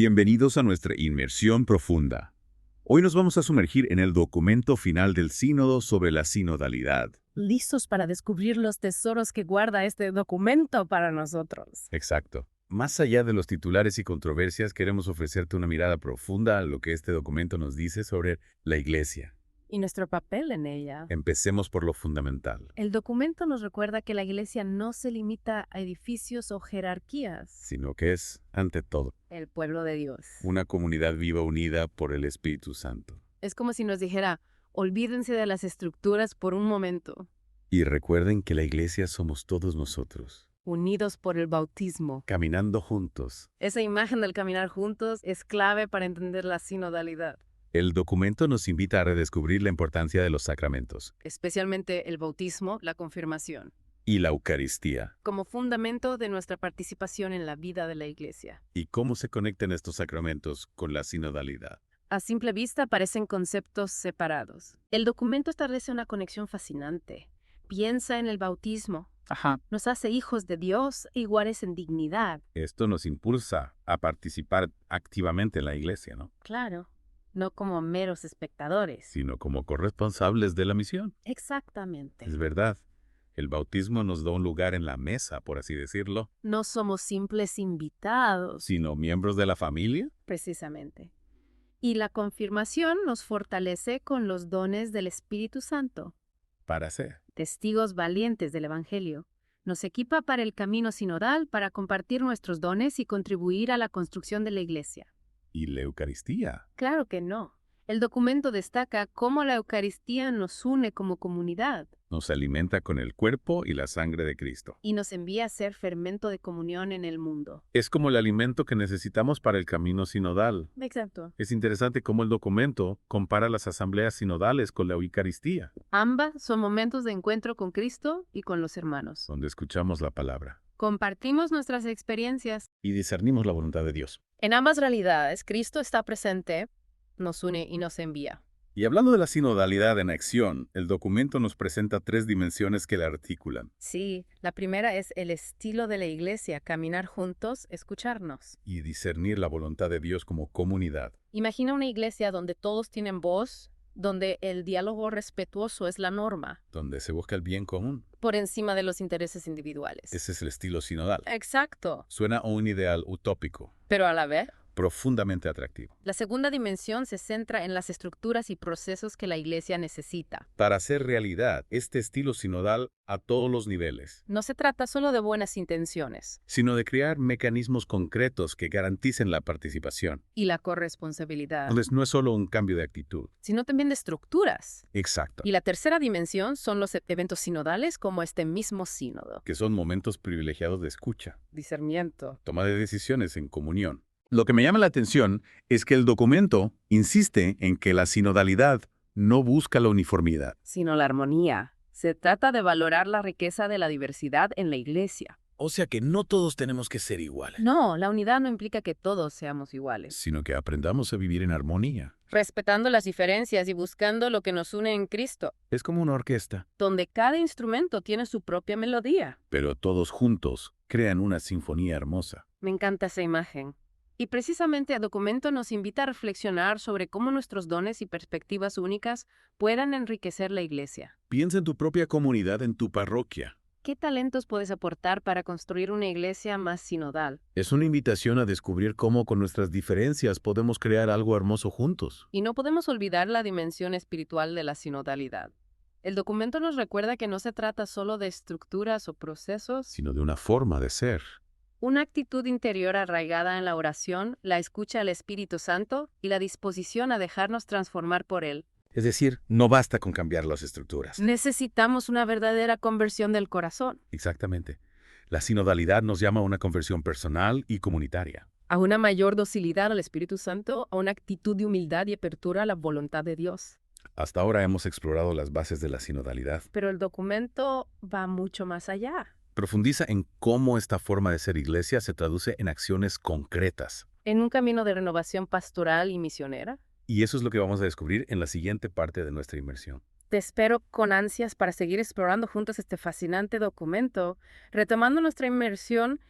Bienvenidos a nuestra inmersión profunda. Hoy nos vamos a sumergir en el documento final del sínodo sobre la sinodalidad. Listos para descubrir los tesoros que guarda este documento para nosotros. Exacto. Más allá de los titulares y controversias, queremos ofrecerte una mirada profunda a lo que este documento nos dice sobre la Iglesia. Y nuestro papel en ella. Empecemos por lo fundamental, El documento nos recuerda que la Iglesia no se limita a edificios o jerarquías. sino que es, ante todo, El pueblo de Dios. una comunidad viva unida por el Espíritu Santo. Es como si nos dijera, olvídense de las estructuras por un momento. Y recuerden que la Iglesia somos todos nosotros, Unidos por el bautismo. caminando juntos. Esa imagen del caminar juntos es clave para entender la sinodalidad, El documento nos invita a redescubrir la importancia de los sacramentos especialmente el bautismo, la confirmación, y la Eucaristía, como fundamento de nuestra participación en la vida de la Iglesia. y cómo se conectan estos sacramentos con la sinodalidad. A simple vista parecen conceptos separados. El documento establece una conexión fascinante. Piensa en el bautismo. Nos hace hijos de Dios e iguales en dignidad. Esto nos impulsa a participar activamente en la Iglesia, ¿no? Claro, no como meros espectadores. Sino como corresponsables de la misión. Exactamente. Es verdad. El bautismo nos da un lugar en la mesa, por así decirlo, No somos simples invitados, sino miembros de la familia. precisamente. Y la confirmación nos fortalece con los dones del Espíritu Santo. Para ser. Testigos valientes del Evangelio. Nos equipa para el camino sinodal para compartir nuestros dones y contribuir a la construcción de la Iglesia. Y la Eucaristía. Claro que no. El documento destaca cómo la Eucaristía nos une como comunidad Nos alimenta con el cuerpo y la sangre de Cristo. y nos envía a ser fermento de comunión en el mundo. Es como el alimento que necesitamos para el camino sinodal. Exacto. Es interesante cómo el documento compara las asambleas sinodales con la Eucaristía, Ambas son momentos de encuentro con Cristo y con los hermanos. donde escuchamos la palabra Compartimos nuestras experiencias. y discernimos la voluntad de Dios. En ambas realidades, Cristo está presente, nos une y nos envía. Y hablando de la sinodalidad en acción, el documento nos presenta 3 dimensiones que la articulan. Sí, la primera es el estilo de la Iglesia, caminar juntos, escucharnos. Y discernir la voluntad de Dios como comunidad. Imagina una iglesia donde todos tienen voz, donde el diálogo respetuoso es la norma, Donde se busca el bien común. por encima de los intereses individuales. Ese es el estilo sinodal. Exacto, Suena a un ideal utópico, pero a la vez, profundamente atractivo. la segunda dimensión se centra en las estructuras y procesos que la Iglesia necesita. Para hacer realidad este estilo sinodal a todos los niveles, No se trata solo de buenas intenciones sino de crear mecanismos concretos que garanticen la participación. y la corresponsabilidad, Entonces no es solo un cambio de actitud. sino también de estructuras. Exacto. Y la tercera dimensión son los eventos sinodales como este mismo sínodo. Que son momentos privilegiados de escucha, Discernimiento. toma de decisiones en comunión. Lo que me llama la atención es que el documento insiste en que la sinodalidad no busca la uniformidad. Sino la armonía. Se trata de valorar la riqueza de la diversidad en la Iglesia. O sea que no todos tenemos que ser iguales, No, la unidad no implica que todos seamos iguales. sino que aprendamos a vivir en armonía. Respetando las diferencias y buscando lo que nos une en Cristo, Es como una orquesta, donde cada instrumento tiene su propia melodía. pero todos juntos crean una sinfonía hermosa. Me encanta esa imagen. Y precisamente el documento nos invita a reflexionar sobre cómo nuestros dones y perspectivas únicas puedan enriquecer la Iglesia. Piensa en tu propia comunidad, en tu parroquia. ¿Qué talentos puedes aportar para construir una iglesia más sinodal? Es una invitación a descubrir cómo con nuestras diferencias podemos crear algo hermoso juntos. Y no podemos olvidar la dimensión espiritual de la sinodalidad. El documento nos recuerda que no se trata solo de estructuras o procesos, Sino de una forma de ser. una actitud interior arraigada en la oración, la escucha al Espíritu Santo y la disposición a dejarnos transformar por Él. Es decir, no basta con cambiar las estructuras. Necesitamos una verdadera conversión del corazón, Exactamente. La sinodalidad nos llama a una conversión personal y comunitaria. a una mayor docilidad al Espíritu Santo, a una actitud de humildad y apertura a la voluntad de Dios. Hasta ahora hemos explorado las bases de la sinodalidad. Pero el documento va mucho más allá. Profundiza en cómo esta forma de ser iglesia se traduce en acciones concretas. En un camino de renovación pastoral y misionera. Y eso es lo que vamos a descubrir en la siguiente parte de nuestra inmersión. Te espero con ansias para seguir explorando juntos este fascinante documento, retomando nuestra inmersión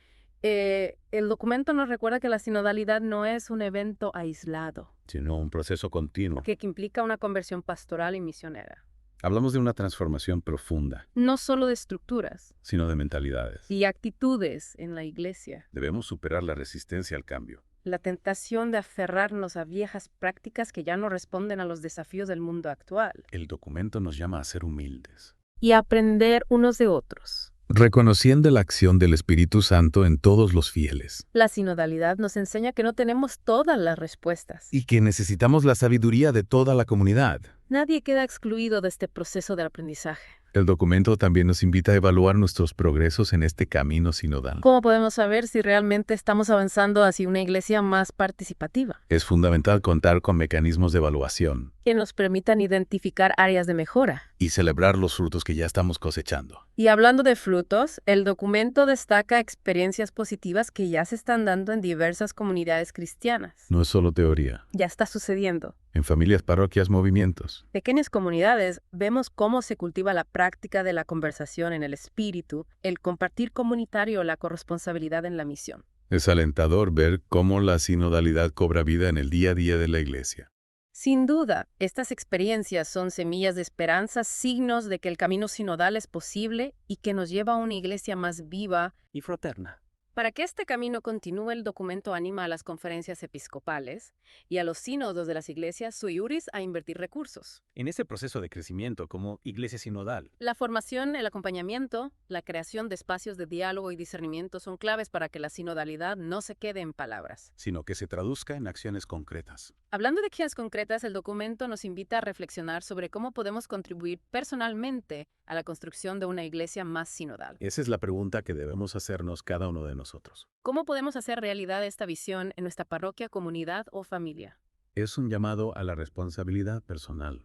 El documento nos recuerda que la sinodalidad no es un evento aislado, sino un proceso continuo. que implica una conversión pastoral y misionera. Hablamos de una transformación profunda, No solo de estructuras sino de mentalidades. y actitudes en la iglesia. Debemos superar la resistencia al cambio. La tentación de aferrarnos a viejas prácticas que ya no responden a los desafíos del mundo actual. El documento nos llama a ser humildes, Y aprender unos de otros. reconociendo la acción del Espíritu Santo en todos los fieles, La sinodalidad nos enseña que no tenemos todas las respuestas. y que necesitamos la sabiduría de toda la comunidad. Nadie queda excluido de este proceso de aprendizaje. El documento también nos invita a evaluar nuestros progresos en este camino sinodal. ¿Cómo podemos saber si realmente estamos avanzando hacia una iglesia más participativa? Es fundamental contar con mecanismos de evaluación Que nos permitan identificar áreas de mejora. y celebrar los frutos que ya estamos cosechando. Y hablando de frutos, el documento destaca experiencias positivas que ya se están dando en diversas comunidades cristianas. No es solo teoría. Ya está sucediendo. En familias, parroquias, movimientos. Pequeñas comunidades vemos cómo se cultiva la práctica de la conversación en el espíritu, el compartir comunitario, la corresponsabilidad en la misión. Es alentador ver cómo la sinodalidad cobra vida en el día a día de la iglesia. Sin duda, estas experiencias son semillas de esperanza, signos de que el camino sinodal es posible y que nos lleva a una iglesia más viva y fraterna. Para que este camino continúe, el documento anima a las conferencias episcopales y a los sínodos de las iglesias sui iuris a invertir recursos. En ese proceso de crecimiento como iglesia sinodal, La formación, el acompañamiento, la creación de espacios de diálogo y discernimiento son claves para que la sinodalidad no se quede en palabras, sino que se traduzca en acciones concretas. Hablando de acciones concretas, el documento nos invita a reflexionar sobre cómo podemos contribuir personalmente a la construcción de una iglesia más sinodal. Esa es la pregunta que debemos hacernos cada uno de nosotros. ¿Cómo podemos hacer realidad esta visión en nuestra parroquia, comunidad o familia? Es un llamado a la responsabilidad personal.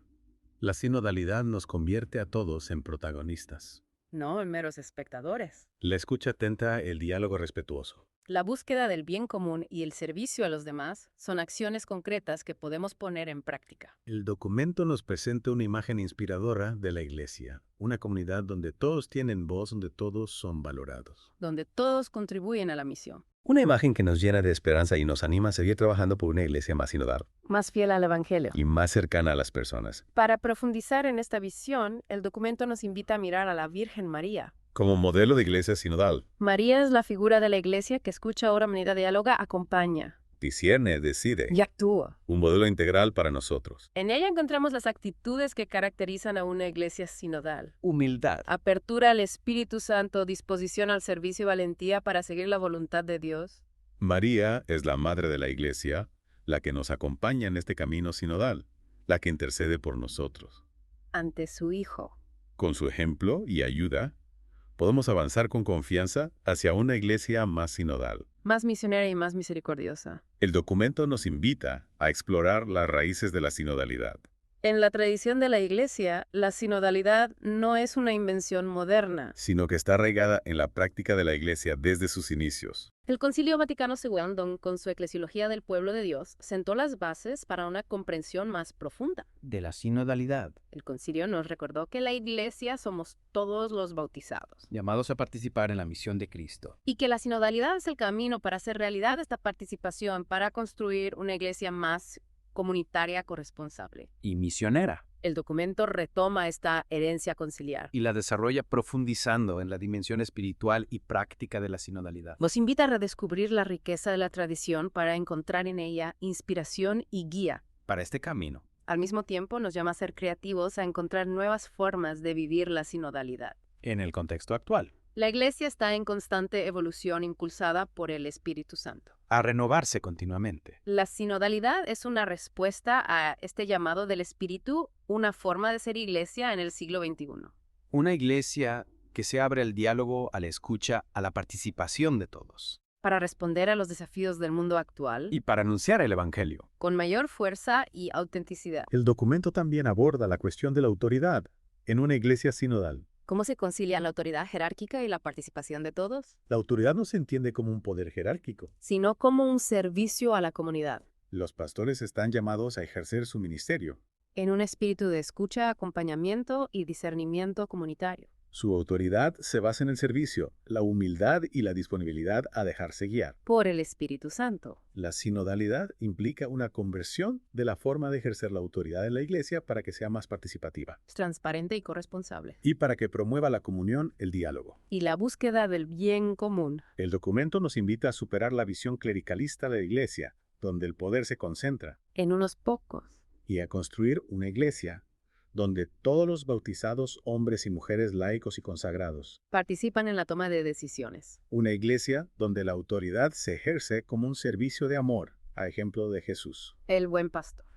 La sinodalidad nos convierte a todos en protagonistas. No en meros espectadores. La escucha atenta, el diálogo respetuoso. La búsqueda del bien común y el servicio a los demás son acciones concretas que podemos poner en práctica. El documento nos presenta una imagen inspiradora de la iglesia, una comunidad donde todos tienen voz, donde todos son valorados. Donde todos contribuyen a la misión. Una imagen que nos llena de esperanza y nos anima a seguir trabajando por una iglesia más sinodal Más fiel al Evangelio. y más cercana a las personas. Para profundizar en esta visión, el documento nos invita a mirar a la Virgen María. Como modelo de iglesia sinodal, María es la figura de la iglesia que escucha, ora, medita, dialoga, acompaña discierne, decide. y actúa. Un modelo integral para nosotros. En ella encontramos las actitudes que caracterizan a una iglesia sinodal. humildad, Apertura al Espíritu Santo, disposición al servicio y valentía para seguir la voluntad de Dios. María es la madre de la iglesia, la que nos acompaña en este camino sinodal, la que intercede por nosotros. Ante su Hijo. Con su ejemplo y ayuda, podemos avanzar con confianza hacia una iglesia más sinodal. Más misionera y más misericordiosa. El documento nos invita a explorar las raíces de la sinodalidad. En la tradición de la iglesia, la sinodalidad no es una invención moderna. Sino que está arraigada en la práctica de la iglesia desde sus inicios. El Concilio Vaticano II, con su Eclesiología del Pueblo de Dios, sentó las bases para una comprensión más profunda. de la sinodalidad, El concilio nos recordó que la iglesia somos todos los bautizados llamados a participar en la misión de Cristo. y que la sinodalidad es el camino para hacer realidad esta participación, para construir una iglesia más comunitaria corresponsable. Y misionera, El documento retoma esta herencia conciliar. y la desarrolla profundizando en la dimensión espiritual y práctica de la sinodalidad. Nos invita a redescubrir la riqueza de la tradición para encontrar en ella inspiración y guía. Para este camino, Al mismo tiempo, nos llama a ser creativos, a encontrar nuevas formas de vivir la sinodalidad. en el contexto actual, La Iglesia está en constante evolución impulsada por el Espíritu Santo. a renovarse continuamente. La sinodalidad es una respuesta a este llamado del Espíritu, una forma de ser iglesia en el siglo XXI. Una iglesia que se abre al diálogo, a la escucha, a la participación de todos. Para responder a los desafíos del mundo actual, Y para anunciar el Evangelio. con mayor fuerza y autenticidad. El documento también aborda la cuestión de la autoridad en una iglesia sinodal. ¿Cómo se concilia la autoridad jerárquica y la participación de todos? La autoridad no se entiende como un poder jerárquico. Sino como un servicio a la comunidad, Los pastores están llamados a ejercer su ministerio. en un espíritu de escucha, acompañamiento y discernimiento comunitario. Su autoridad se basa en el servicio, la humildad y la disponibilidad a dejarse guiar. Por el Espíritu Santo. La sinodalidad implica una conversión de la forma de ejercer la autoridad en la Iglesia para que sea más participativa Es transparente y corresponsable. y para que promueva la comunión, el diálogo. Y la búsqueda del bien común. El documento nos invita a superar la visión clericalista de la Iglesia, donde el poder se concentra, En unos pocos. y a construir una Iglesia donde todos los bautizados, hombres y mujeres laicos y consagrados. Participan en la toma de decisiones. Una Iglesia donde la autoridad se ejerce como un servicio de amor, a ejemplo de Jesús. El buen pastor.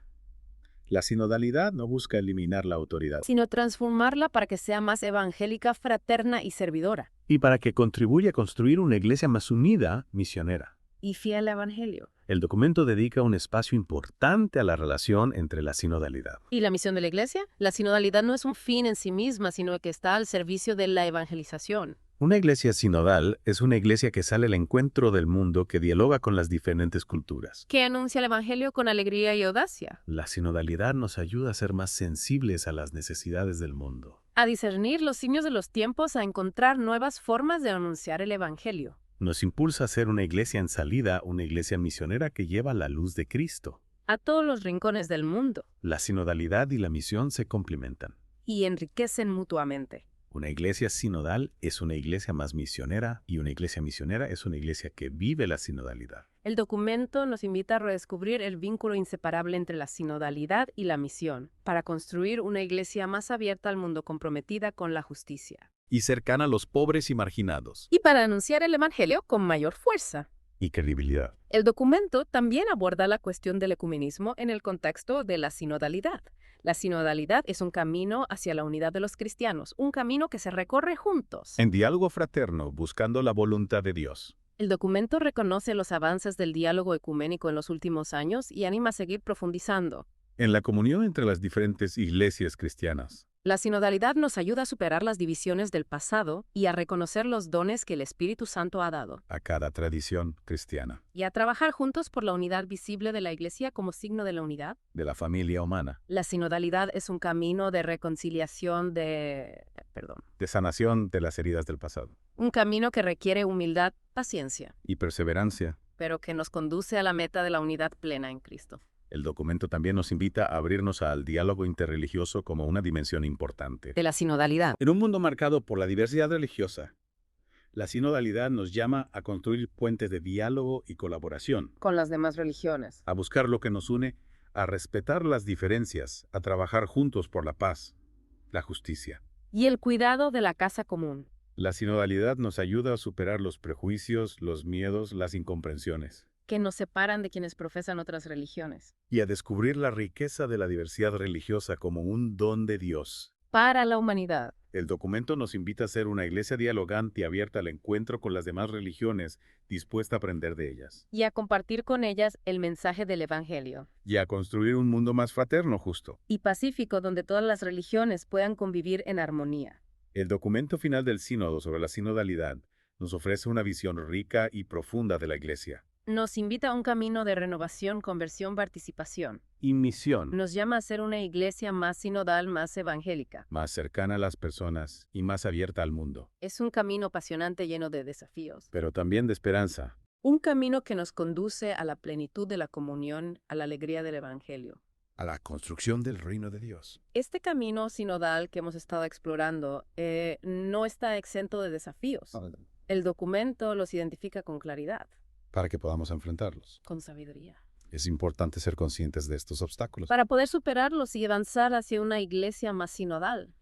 La sinodalidad no busca eliminar la autoridad, Sino transformarla para que sea más evangélica, fraterna y servidora. y para que contribuya a construir una Iglesia más unida, misionera. Y fiel al Evangelio. El documento dedica un espacio importante a la relación entre la sinodalidad. ¿Y la misión de la Iglesia? La sinodalidad no es un fin en sí misma, sino que está al servicio de la evangelización. Una iglesia sinodal es una iglesia que sale al encuentro del mundo, que dialoga con las diferentes culturas. Que anuncia el Evangelio con alegría y audacia. La sinodalidad nos ayuda a ser más sensibles a las necesidades del mundo. A discernir los signos de los tiempos, a encontrar nuevas formas de anunciar el Evangelio. Nos impulsa a ser una iglesia en salida, una iglesia misionera que lleva la luz de Cristo. A todos los rincones del mundo. La sinodalidad y la misión se complementan. Y enriquecen mutuamente. Una iglesia sinodal es una iglesia más misionera, y una iglesia misionera es una iglesia que vive la sinodalidad. El documento nos invita a redescubrir el vínculo inseparable entre la sinodalidad y la misión, para construir una iglesia más abierta al mundo, comprometida con la justicia. Y cercana a los pobres y marginados. Y para anunciar el Evangelio con mayor fuerza. Y credibilidad. El documento también aborda la cuestión del ecumenismo en el contexto de la sinodalidad. La sinodalidad es un camino hacia la unidad de los cristianos, un camino que se recorre juntos. En diálogo fraterno, buscando la voluntad de Dios. El documento reconoce los avances del diálogo ecuménico en los últimos años y anima a seguir profundizando. En la comunión entre las diferentes iglesias cristianas. La sinodalidad nos ayuda a superar las divisiones del pasado y a reconocer los dones que el Espíritu Santo ha dado. A cada tradición cristiana. Y a trabajar juntos por la unidad visible de la Iglesia como signo de la unidad. De la familia humana. La sinodalidad es un camino de reconciliación de sanación de las heridas del pasado. Un camino que requiere humildad, paciencia, Y perseverancia. pero que nos conduce a la meta de la unidad plena en Cristo. El documento también nos invita a abrirnos al diálogo interreligioso como una dimensión importante. De la sinodalidad. En un mundo marcado por la diversidad religiosa, la sinodalidad nos llama a construir puentes de diálogo y colaboración, Con las demás religiones. a buscar lo que nos une, a respetar las diferencias, a trabajar juntos por la paz, la justicia. Y el cuidado de la casa común. La sinodalidad nos ayuda a superar los prejuicios, los miedos, las incomprensiones, Que nos separan de quienes profesan otras religiones. y a descubrir la riqueza de la diversidad religiosa como un don de Dios. Para la humanidad. El documento nos invita a ser una iglesia dialogante y abierta al encuentro con las demás religiones, dispuesta a aprender de ellas, Y a compartir con ellas el mensaje del Evangelio. y a construir un mundo más fraterno, justo. Y pacífico, donde todas las religiones puedan convivir en armonía. El documento final del sínodo sobre la sinodalidad nos ofrece una visión rica y profunda de la iglesia. Nos invita a un camino de renovación, conversión, participación. Y misión, Nos llama a ser una iglesia más sinodal, más evangélica. más cercana a las personas y más abierta al mundo, Es un camino apasionante lleno de desafíos. pero también de esperanza. Un camino que nos conduce a la plenitud de la comunión, a la alegría del Evangelio. A la construcción del reino de Dios. Este camino sinodal que hemos estado explorando no está exento de desafíos. El documento los identifica con claridad, Para que podamos enfrentarlos. con sabiduría. Es importante ser conscientes de estos obstáculos. Para poder superarlos y avanzar hacia una iglesia más sinodal.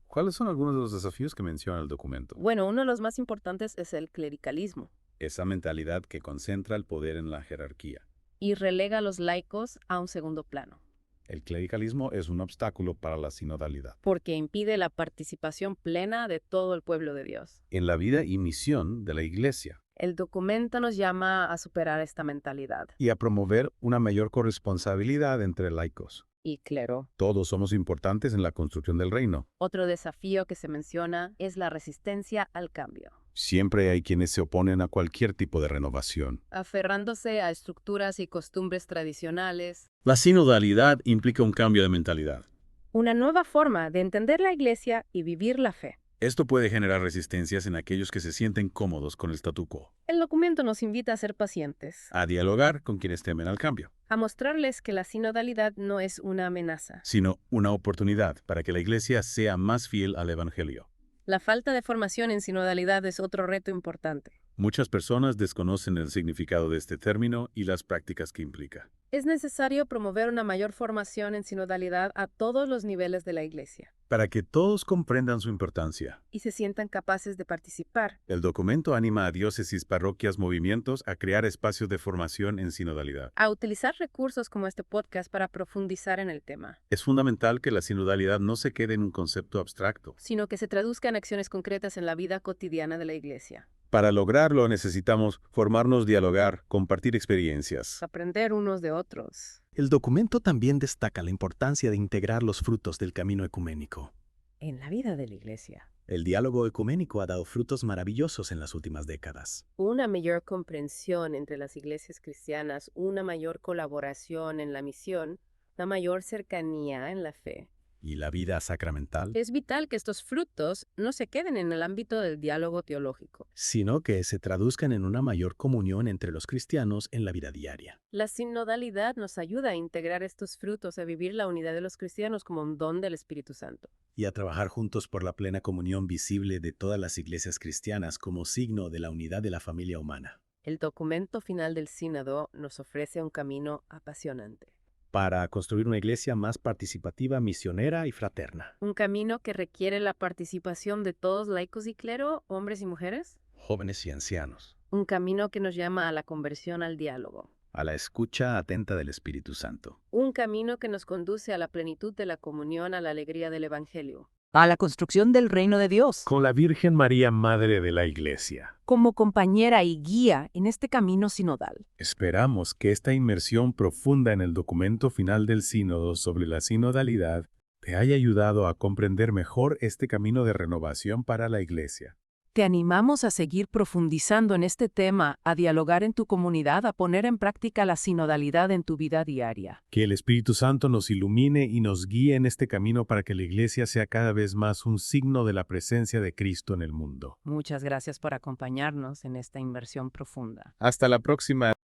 ¿Cuáles son algunos de los desafíos que menciona el documento? Bueno, uno de los más importantes es el clericalismo Esa mentalidad que concentra el poder en la jerarquía. y relega a los laicos a un segundo plano, El clericalismo es un obstáculo para la sinodalidad. porque impide la participación plena de todo el pueblo de Dios. En la vida y misión de la Iglesia. El documento nos llama a superar esta mentalidad. Y a promover una mayor corresponsabilidad entre laicos. Y clero. Todos somos importantes en la construcción del reino. Otro desafío que se menciona es la resistencia al cambio, Siempre hay quienes se oponen a cualquier tipo de renovación. aferrándose a estructuras y costumbres tradicionales. La sinodalidad implica un cambio de mentalidad. Una nueva forma de entender la iglesia y vivir la fe. Esto puede generar resistencias en aquellos que se sienten cómodos con el statu quo, El documento nos invita a ser pacientes, a dialogar con quienes temen al cambio, a mostrarles que la sinodalidad no es una amenaza. sino una oportunidad para que la Iglesia sea más fiel al Evangelio. La falta de formación en sinodalidad es otro reto importante. Muchas personas desconocen el significado de este término y las prácticas que implica. Es necesario promover una mayor formación en sinodalidad a todos los niveles de la Iglesia Para que todos comprendan su importancia, y se sientan capaces de participar. el documento anima a diócesis, parroquias, movimientos a crear espacios de formación en sinodalidad. A utilizar recursos como este podcast para profundizar en el tema, Es fundamental que la sinodalidad no se quede en un concepto abstracto. sino que se traduzca en acciones concretas en la vida cotidiana de la Iglesia. Para lograrlo necesitamos formarnos, dialogar, compartir experiencias. Aprender unos de otros. El documento también destaca la importancia de integrar los frutos del camino ecuménico. En la vida de la Iglesia. El diálogo ecuménico ha dado frutos maravillosos en las últimas décadas. Una mayor comprensión entre las iglesias cristianas, una mayor colaboración en la misión, una mayor cercanía en la fe. ¿Y la vida sacramental? Es vital que estos frutos no se queden en el ámbito del diálogo teológico. Sino que se traduzcan en una mayor comunión entre los cristianos en la vida diaria. La sinodalidad nos ayuda a integrar estos frutos, a vivir la unidad de los cristianos como un don del Espíritu Santo. Y a trabajar juntos por la plena comunión visible de todas las iglesias cristianas como signo de la unidad de la familia humana. El documento final del sínodo nos ofrece un camino apasionante. Para construir una iglesia más participativa, misionera y fraterna. Un camino que requiere la participación de todos laicos y clero, hombres y mujeres. Jóvenes y ancianos. Un camino que nos llama a la conversión al diálogo. A la escucha atenta del Espíritu Santo. Un camino que nos conduce a la plenitud de la comunión, a la alegría del Evangelio. A la construcción del reino de Dios, Con la Virgen María, Madre de la Iglesia. como compañera y guía en este camino sinodal. Esperamos que esta inmersión profunda en el documento final del sínodo sobre la sinodalidad te haya ayudado a comprender mejor este camino de renovación para la Iglesia. Te animamos a seguir profundizando en este tema, a dialogar en tu comunidad, a poner en práctica la sinodalidad en tu vida diaria. Que el Espíritu Santo nos ilumine y nos guíe en este camino para que la Iglesia sea cada vez más un signo de la presencia de Cristo en el mundo. Muchas gracias por acompañarnos en esta inmersión profunda. Hasta la próxima.